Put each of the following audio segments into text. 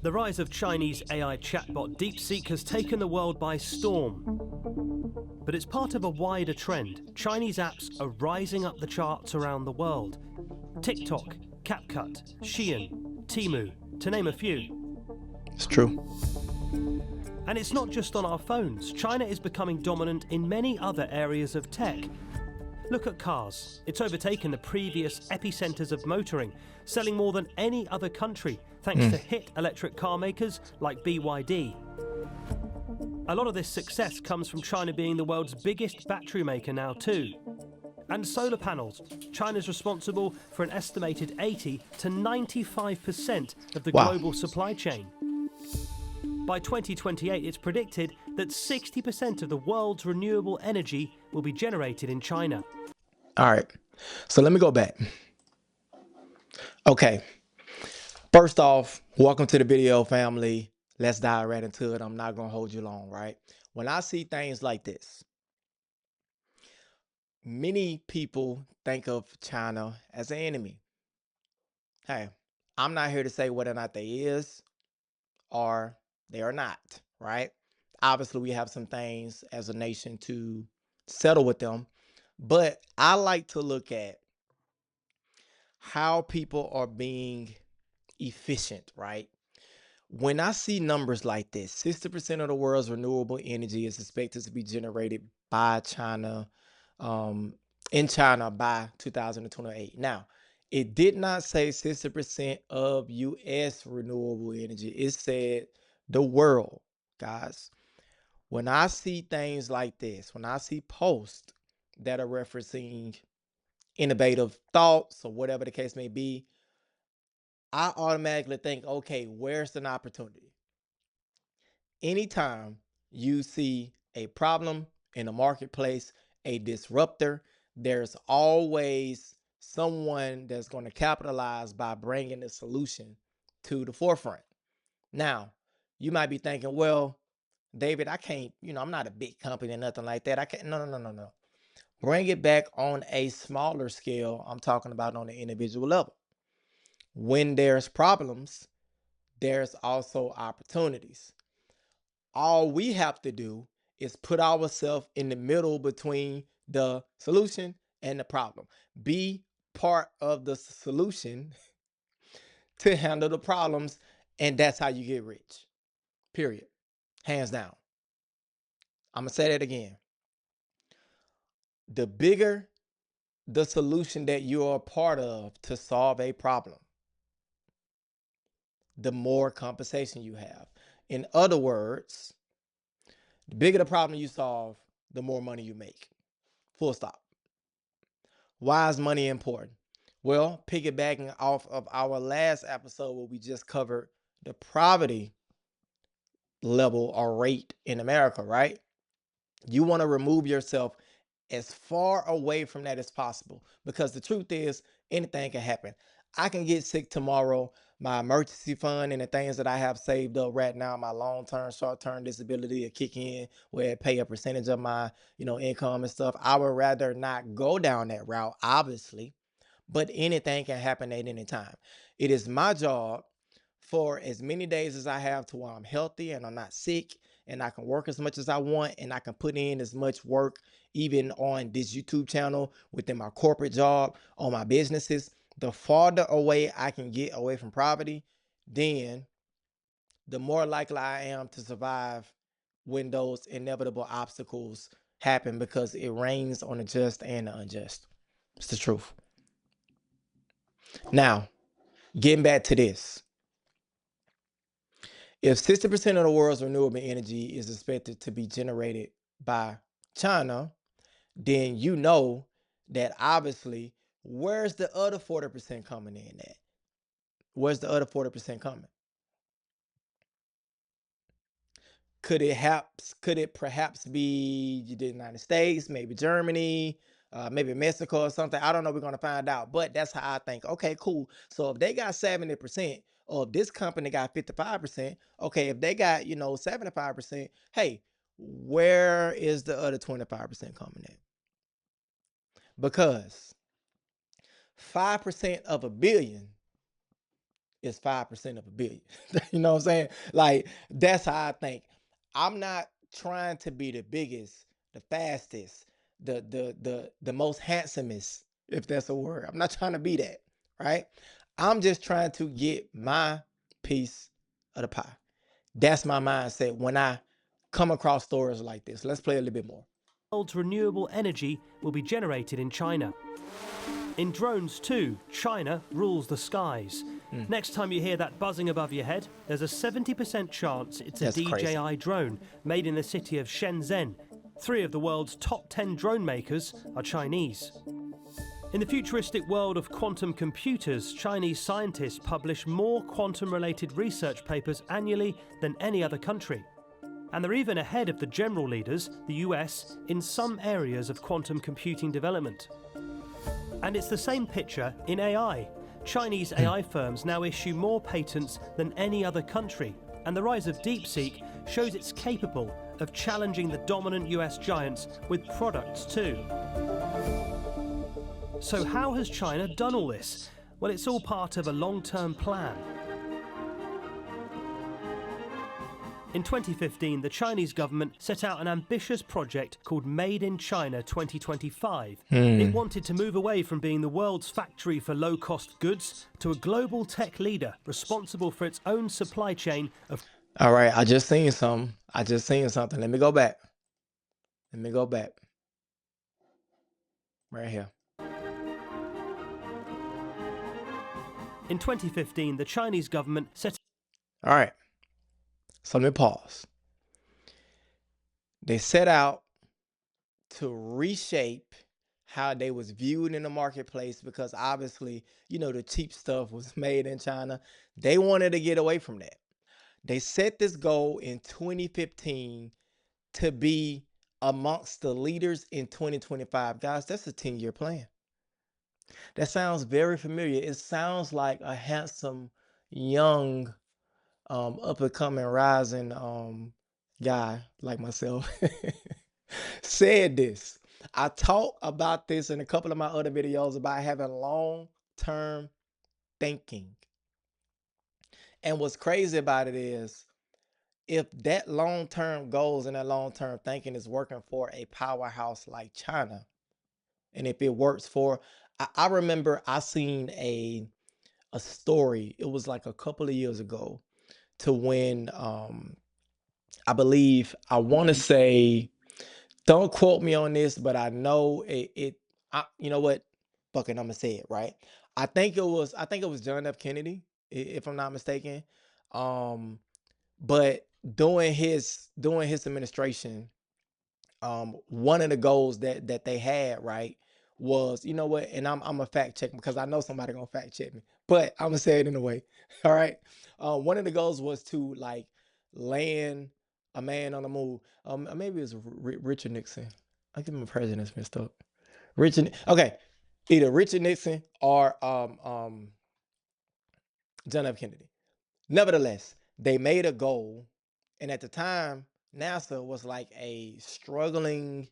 The rise of Chinese AI chatbot DeepSeek has taken the world by storm. But it's part of a wider trend. Chinese apps are rising up the charts around the world. TikTok, CapCut, Shein, Temu, to name a few. It's true. And it's not just on our phones. China is becoming dominant in many other areas of tech. Look at cars. It's overtaken the previous epicenters of motoring, selling more than any other country, thanks to hit electric car makers like BYD. A lot of this success comes from China being the world's biggest battery maker now too. And solar panels. China's responsible for an estimated 80 to 95% of the global supply chain. By 2028, it's predicted that 60% of the world's renewable energy will be generated in China. All right. So let me go back. Okay. First off, welcome to the video, family. Let's dive right into it. I'm not going to hold you long, right? When I see things like this, many people think of China as an enemy. Hey, I'm not here to say whether or not they is or they are not, right? Obviously, we have some things as a nation to settle with them, but I like to look at how people are being efficient, right? When I see numbers like this, 60% of the world's renewable energy is expected to be generated by China, in China by 2028. Now, it did not say 60% of US renewable energy. It said the world, guys. When I see things like this, when I see posts that are referencing innovative thoughts or whatever the case may be, I automatically think, okay, where's an opportunity? Anytime you see a problem in the marketplace, a disruptor, there's always someone that's going to capitalize by bringing the solution to the forefront. Now, you might be thinking, well, David, I can't, I'm not a big company or nothing like that. I can't, no. Bring it back on a smaller scale. I'm talking about on an individual level. When there's problems, there's also opportunities. All we have to do is put ourselves in the middle between the solution and the problem. Be part of the solution to handle the problems, and that's how you get rich. Period. Hands down. I'm going to say that again. The bigger the solution that you are a part of to solve a problem, the more compensation you have. In other words, the bigger the problem you solve, the more money you make. Full stop. Why is money important? Well, piggybacking off of our last episode where we just covered the poverty level or rate in America, right? You want to remove yourself as far away from that as possible, because the truth is anything can happen. I can get sick tomorrow. My emergency fund and the things that I have saved up right now, my long-term, short-term disability will kick in where it pay a percentage of my, income and stuff. I would rather not go down that route, obviously, but anything can happen at any time. It is my job for as many days as I have to where I'm healthy and I'm not sick and I can work as much as I want and I can put in as much work even on this YouTube channel, within my corporate job, on my businesses. The farther away I can get away from poverty, then the more likely I am to survive when those inevitable obstacles happen, because it rains on the just and the unjust. It's the truth. Now, getting back to this. If 60% of the world's renewable energy is expected to be generated by China, then you know that obviously, where's the other 40% coming in at? Where's the other 40% coming? Could it perhaps be the United States, maybe Germany, maybe Mexico or something? I don't know. We're going to find out. But that's how I think. Okay, cool. So if they got 70%, or if this company got 55%, okay, if they got, 75%, hey, where is the other 25% coming in? Because 5% of a billion is 5% of a billion. You know what I'm saying? Like, that's how I think. I'm not trying to be the biggest, the fastest, the most handsomest, if that's a word. I'm not trying to be that, right? I'm just trying to get my piece of the pie. That's my mindset when I come across stories like this. Let's play a little bit more. World's renewable energy will be generated in China. In drones too, China rules the skies. Next time you hear that buzzing above your head, there's a 70% chance it's a That's crazy. DJI drone made in the city of Shenzhen. 3 of the world's top 10 drone makers are Chinese. In the futuristic world of quantum computers, Chinese scientists publish more quantum-related research papers annually than any other country. And they're even ahead of the general leaders, the US, in some areas of quantum computing development. And it's the same picture in AI. Chinese AI firms now issue more patents than any other country, and the rise of DeepSeek shows it's capable of challenging the dominant US giants with products too. So how has China done all this? Well, it's all part of a long-term plan. In 2015, the Chinese government set out an ambitious project called Made in China 2025. It wanted to move away from being the world's factory for low-cost goods to a global tech leader responsible for its own supply chain of... All right, I just seen something. Let me go back. Right here. In 2015, the Chinese government set... All right. So let me pause. They set out to reshape how they was viewed in the marketplace because obviously, the cheap stuff was made in China. They wanted to get away from that. They set this goal in 2015 to be amongst the leaders in 2025. Guys, that's a 10-year plan. That sounds very familiar. It sounds like a handsome, young, up and coming, rising guy like myself said this. I talk about this in a couple of my other videos about having long-term thinking. And what's crazy about it is if that long-term goals and that long-term thinking is working for a powerhouse like China, and if it works for, I remember I seen a story. It was like a couple of years ago to when I want to say, don't quote me on this, but I know you know what? Fuck it, I'm gonna say it, right? I think it was John F. Kennedy, if I'm not mistaken. But during his administration, one of the goals that they had, right, was, you know what, and I'm a fact check because I know somebody gonna fact check me, but I'm gonna say it in a way. All right. One of the goals was to like land a man on the moon. Maybe it was Richard Nixon. I give him a president's messed up. Okay, either Richard Nixon or John F. Kennedy. Nevertheless, they made a goal, and at the time, NASA was like a struggling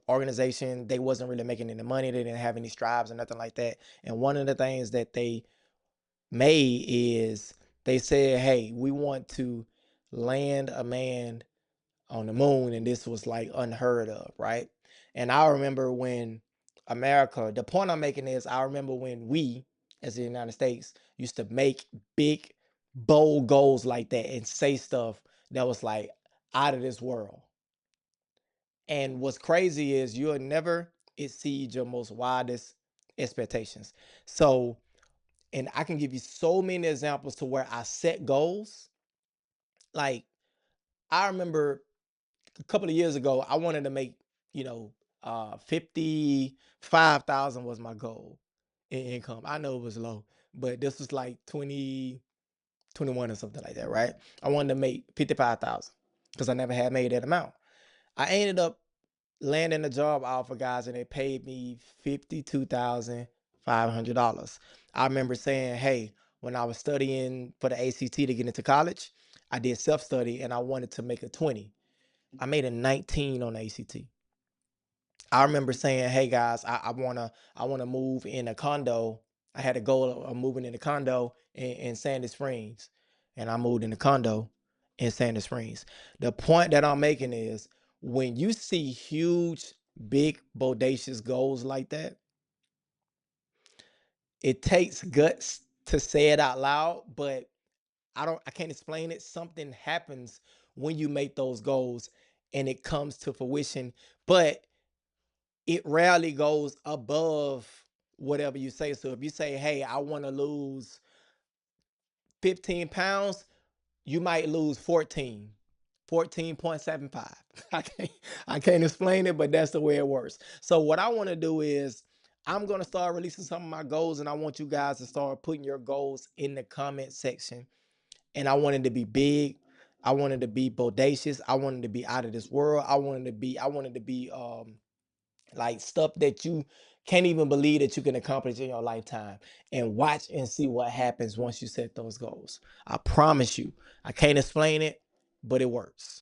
organization. They wasn't really making any money. They didn't have any strives or nothing like that. And one of the things that they made is they said, "Hey, we want to land a man on the moon," and this was like unheard of, right? And I remember when the point I'm making is, I remember when we, as the United States, used to make big, bold goals like that and say stuff that was like out of this world. And what's crazy is you'll never exceed your most wildest expectations. So, and I can give you so many examples to where I set goals. Like, I remember a couple of years ago, I wanted to make, 55,000 was my goal in income. I know it was low, but this was like 2021 or something like that, right? I wanted to make 55,000 because I never had made that amount. I ended up landing a job offer, guys, and they paid me $52,500. I remember saying, hey, when I was studying for the ACT to get into college, I did self-study and I wanted to make a 20. I made a 19 on the ACT. I remember saying, "Hey guys, I wanna move in a condo I had a goal of moving in a condo in Sandy Springs, and I moved in a condo in Sandy Springs. The point that I'm making is when you see huge, big, bodacious goals like that, it takes guts to say it out loud, but I can't explain it. Something happens when you make those goals and it comes to fruition, but it rarely goes above whatever you say. So if you say, hey, I want to lose 15 pounds, you might lose 14.75. I can't explain it, but that's the way it works. So what I want to do is I'm going to start releasing some of my goals, and I want you guys to start putting your goals in the comment section. And I wanted to be big. I wanted to be bodacious. I wanted to be out of this world. I wanted to be like stuff that you can't even believe that you can accomplish in your lifetime. And watch and see what happens once you set those goals. I promise you, I can't explain it, but it works.